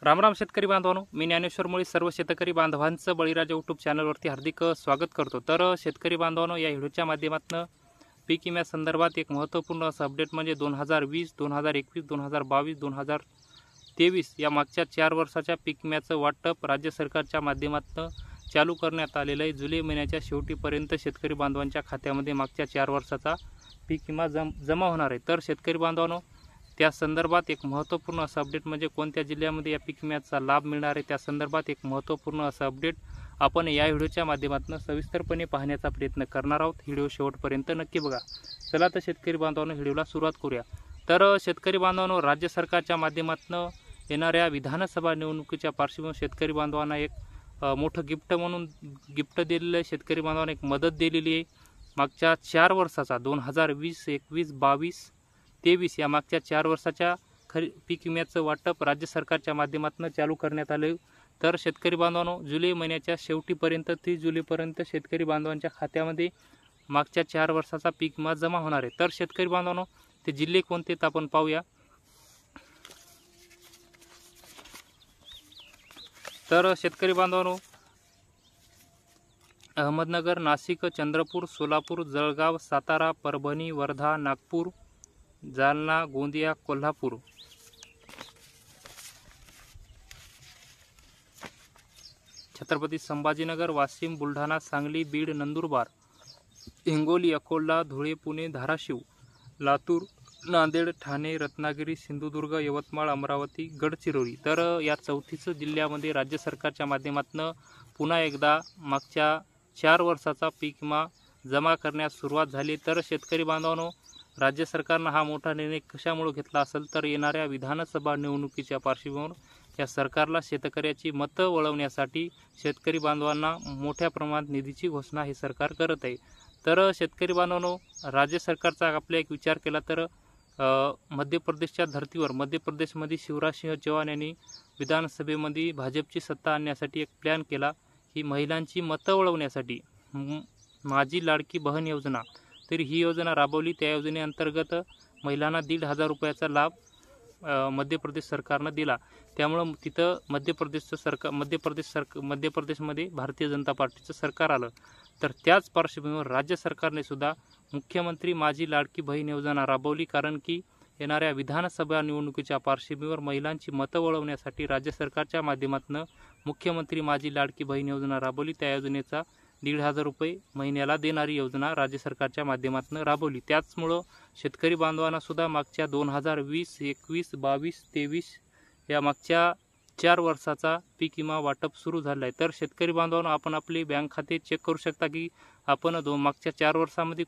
राम शेतकरी बांधवांनो, मी ज्ञानेश्वर मुळे सर्व शेतकरी बांधवांचं बळीराजा यूट्यूब चॅनलवरती हार्दिक स्वागत करतो। तर शेतकरी बांधवांनो, या व्हिडिओच्या माध्यमातून पीक विम्या संदर्भात एक महत्त्वपूर्ण असं अपडेट म्हणजे 2020, 2021, 2022, 2023 या मागच्या 4 वर्षाच्या पीक विम्याचं वाटप राज्य सरकारच्या माध्यमातून चालू करण्यात आलेलं आहे। जुलै महिन्याच्या शेवटीपर्यंत शेतकरी बांधवांच्या खात्यामध्ये मागच्या 4 वर्षाचा पीक विमा जमा होणार आहे। तर शेतकरी बांधवांनो, त्या संदर्भात एक महत्त्वपूर्ण असं अपडेट म्हणजे कोणत्या जिल्ह्यामध्ये या पीक विम्याचा लाभ मिळणार आहे त्या संदर्भात एक महत्त्वपूर्ण असं अपडेट आपण या व्हिडिओच्या माध्यमातून सविस्तरपणे पाहण्याचा प्रयत्न करणार आहोत। व्हिडिओ शेवटपर्यंत नक्की बघा। चला तर शेतकरी बांधवांनो, व्हिडिओला सुरुवात करूया। तर शेतकरी बांधवांनो, राज्य सरकारच्या माध्यमातून येणाऱ्या विधानसभा निवडणुकीच्या पार्श्वभूमीवर शेतकरी बांधवांना एक मोठं गिफ्ट म्हणून गिफ्ट दिलेलं आहे। शेतकरी बांधवांना एक मदत दिलेली आहे। मागच्या 4 वर्षाचा 2020, 21, 22, 23 या मागच्या 4 वर्षाच्या पीक विम्याचं वाटप राज्य सरकारच्या माध्यमातून चालू करण्यात आले। तर शेतकरी बांधवांनो, जुलै महिन्याच्या शेवटीपर्यंत 30 जुलैपर्यंत शेतकरी बांधवांच्या खात्यामध्ये मागच्या 4 वर्षाचा पीक विमा जमा होणार आहे। तर शेतकरी बांधवांनो, ते जिल्हे कोणते ते आपण पाहूया। तर शेतकरी बांधवांनो, अहमदनगर, नाशिक, चंद्रपूर, सोलापूर, जळगाव, सातारा, परभणी, वर्धा, नागपूर, जालना, गोंदिया, कोल्हापूर, छत्रपती संभाजीनगर, वाशिम, बुलढाणा, सांगली, बीड, नंदुरबार, हिंगोली, अकोला, धुळे, पुणे, धाराशिव, लातूर, नांदेड, ठाणे, रत्नागिरी, सिंधुदुर्ग, यवतमाळ, अमरावती, गडचिरोली। तर या 34 जिल्ह्यामध्ये राज्य सरकारच्या माध्यमातून पुन्हा एकदा मागच्या 4 वर्षाचा पीक विमा जमा करण्यास सुरुवात झाली। तर शेतकरी बांधवांनो, राज्य सरकारनं हा मोठा निर्णय कशामुळे घेतला असेल तर येणाऱ्या विधानसभा निवडणुकीच्या पार्श्वभूमीवर या सरकारला शेतकऱ्याची मतं वळवण्यासाठी शेतकरी बांधवांना मोठ्या प्रमाणात निधीची घोषणा हे सरकार करत आहे। तर शेतकरी बांधवांनो, राज्य सरकारचा आपला एक विचार केला तर मध्य प्रदेशच्या धर्तीवर मध्य प्रदेशमध्ये शिवराज सिंह चौहान यांनी विधानसभेमध्ये भाजपची सत्ता आणण्यासाठी एक प्लॅन केला। ही महिलांची मतं वळवण्यासाठी माझी लाडकी बहीण योजना, तर ही योजना राबवली। त्या योजनेअंतर्गत महिलांना 1,500 रुपयाचा लाभ मध्य प्रदेश सरकारनं दिला। त्यामुळं तिथं मध्य प्रदेशमध्ये भारतीय जनता पार्टीचं सरकार आलं। तर त्याच पार्श्वभूमीवर राज्य सरकारने सुद्धा मुख्यमंत्री माझी लाडकी बहीण योजना राबवली। कारण की येणाऱ्या विधानसभा निवडणुकीच्या पार्श्वभूमीवर महिलांची मतं वळवण्यासाठी राज्य सरकारच्या माध्यमातून मुख्यमंत्री माझी लाडकी बहीण योजना राबवली। त्या योजनेचा 1,500 रुपये महिन्याला देणारी योजना राज्य सरकारच्या माध्यमातून राबवली। त्याचमुळं शेतकरी बांधवांना सुद्धा मागच्या 2020, 21, 22, 23 या मागच्या 4 वर्षाचा पीक विमा वाटप सुरू झालं आहे। तर शेतकरी बांधवांना आपण आपले बँक खाते चेक करू शकता की आपण मागच्या 4 वर्षामध्ये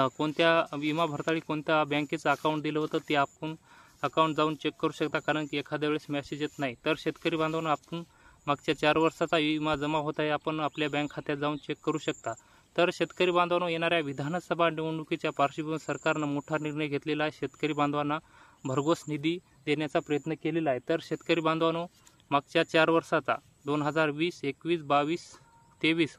कोणत्या विमा भरताळी कोणत्या बँकेचं अकाउंट दिलं होतं ते आपण अकाउंट जाऊन चेक करू शकता। कारण की एखाद्या वेळेस मेसेज येत नाही। तर शेतकरी बांधवांना आपण मागच्या 4 वर्षाचा विमा जमा होत आहे आपण आपल्या बँक खात्यात जाऊन चेक करू शकता। तर शेतकरी बांधवांनो, येणाऱ्या विधानसभा निवडणुकीच्या पार्श्वभूमीवर सरकारनं मोठा निर्णय घेतलेला आहे। शेतकरी बांधवांना भरघोस निधी देण्याचा प्रयत्न केलेला आहे। तर शेतकरी बांधवांनो, मागच्या 4 वर्षाचा 2020, 21, 22, 23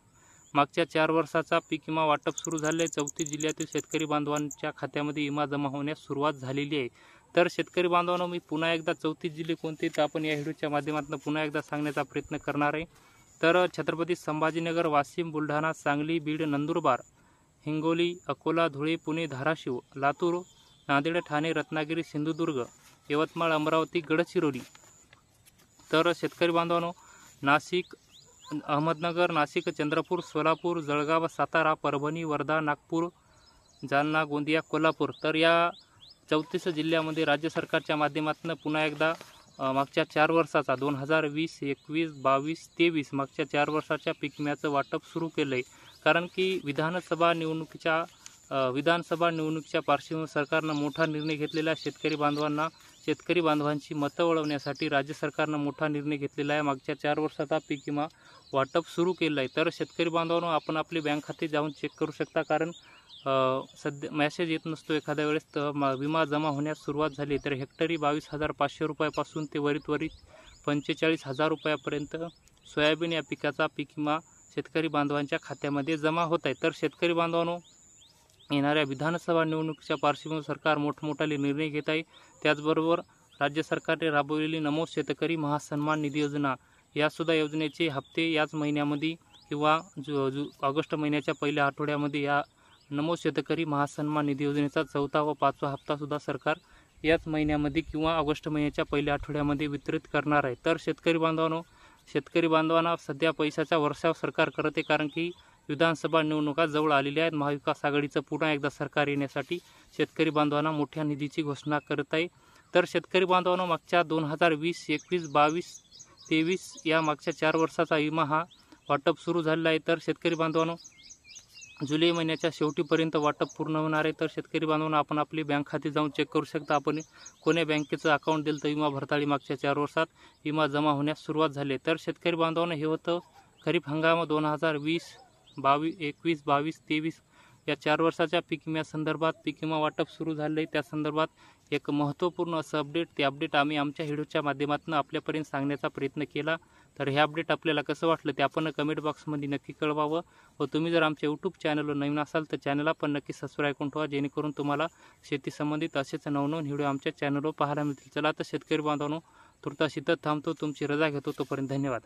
मागच्या 4 वर्षाचा पीक विमा वाटप सुरू झाले आहे। 34 जिल्ह्यातील शेतकरी बांधवांच्या खात्यामध्ये विमा जमा होण्यास सुरुवात झालेली आहे। तर शेतकरी बांधवांनो, मी पुन्हा एकदा 34 जिल्हे कोणते तर आपण या व्हिडिओच्या माध्यमातून पुन्हा एकदा सांगण्याचा प्रयत्न करणार आहे। तर छत्रपती संभाजीनगर, वाशिम, बुलढाणा, सांगली, बीड, नंदुरबार, हिंगोली, अकोला, धुळे, पुणे, धाराशिव, लातूर, नांदेड, ठाणे, रत्नागिरी, सिंधुदुर्ग, यवतमाळ, अमरावती, गडचिरोली। तर शेतकरी बांधवांनो, अहमदनगर, नाशिक, चंद्रपूर, सोलापूर, जळगाव, सातारा, परभणी, वर्धा, नागपूर, जालना, गोंदिया, कोल्हापूर, तर या 34 जिल्ह्यामध्ये राज्य सरकारच्या माध्यमातून पुन्हा एकदा मागच्या 4 वर्षाचा 2020, 21, 22, 23 मागच्या 4 वर्षाच्या पीक विम्याचं वाटप सुरू केलं आहे। कारण की विधानसभा निवडणुकीच्या पार्श्वभूमीवर सरकारनं मोठा निर्णय घेतलेला आहे। शेतकरी बांधवांची मतं वळवण्यासाठी राज्य सरकारनं मोठा निर्णय घेतलेला आहे। मागच्या 4 वर्षाचा पीक विमा वाटप सुरू केलं आहे। तर शेतकरी बांधवांनो, आपण आपले बँक खाते जाऊन चेक करू शकता। कारण सध्या मेसेज येत नसतो एखाद्या वेळेस। तर विमा जमा होण्यास सुरुवात झाली तर हेक्टरी 22,500 रुपयापासून ते वरीत 45,000 रुपयापर्यंत सोयाबीन या पिकाचा पीक विमा शेतकरी बांधवांच्या खात्यामध्ये जमा होत आहे। तर शेतकरी बांधवांनो, येणाऱ्या विधानसभा निवडणुकीच्या पार्श्वभूमीवर सरकार मोठमोठाले निर्णय घेत आहे। त्याचबरोबर राज्य सरकारने राबवलेली नमो शेतकरी महासन्मान निधी योजना, यासुद्धा योजनेचे हप्ते याच महिन्यामध्ये किंवा ऑगस्ट महिन्याच्या पहिल्या आठवड्यामध्ये या नमो शेतकरी महासन्मान निधी योजनेचा 4था व 5वा हप्तासुद्धा सरकार याच महिन्यामध्ये किंवा ऑगस्ट महिन्याच्या पहिल्या आठवड्यामध्ये वितरित करणार आहे। तर शेतकरी बांधवांना सध्या पैशाचा वर्षाव सरकार करत आहे, कारण की विधानसभा निवडणुका जवळ आलेल्या आहेत। महाविकास आघाडीचं पुन्हा एकदा सरकार येण्यासाठी शेतकरी बांधवांना मोठ्या निधीची घोषणा करत आहे। तर शेतकरी बांधवांना मागच्या 2020, 21, 22, 23 या मागच्या 4 वर्षाचा विमा हा वाटप सुरू झालेला आहे। तर शेतकरी बांधवांनो जुलै महिन्याच्या शेवटीपर्यंत वाटप पूर्ण होणार आहे। तर शेतकरी बांधवांना आपण आपली बँक खाते जाऊन चेक करू शकता, आपण कोण्या बँकेचं अकाउंट दिलं तर विमा भरताळी मागच्या 4 वर्षात विमा जमा होण्यास सुरुवात झाली। तर शेतकरी बांधवांना हे होतं खरीप हंगाम 2020, 21, 22, 23 या 4 वर्षाच्या पीक विम्यासंदर्भात पीक विमा वाटप सुरू झाले आहे। त्या संदर्भात एक महत्त्वपूर्ण असं अपडेट, ते अपडेट आम्ही आमच्या व्हिडिओच्या माध्यमातून आपल्यापर्यंत सांगण्याचा प्रयत्न केला। तर हे अपडेट आपल्याला कसं वाटलं ते आपण कमेंट बॉक्समध्ये नक्की कळवावं, व तुम्ही जर आमच्या यूट्यूब चॅनलवर नवीन असाल तर चॅनलला पण नक्की सबस्क्राईब करून ठेवा, जेणेकरून तुम्हाला शेती संबंधित असेच नवनवीन व्हिडिओ आमच्या चॅनलवर पाहायला मिळतील। चला तर शेतकरी बांधवांनो तुर्तास इथं थांबतो, तुमची रजा घेतो, तोपर्यंत धन्यवाद।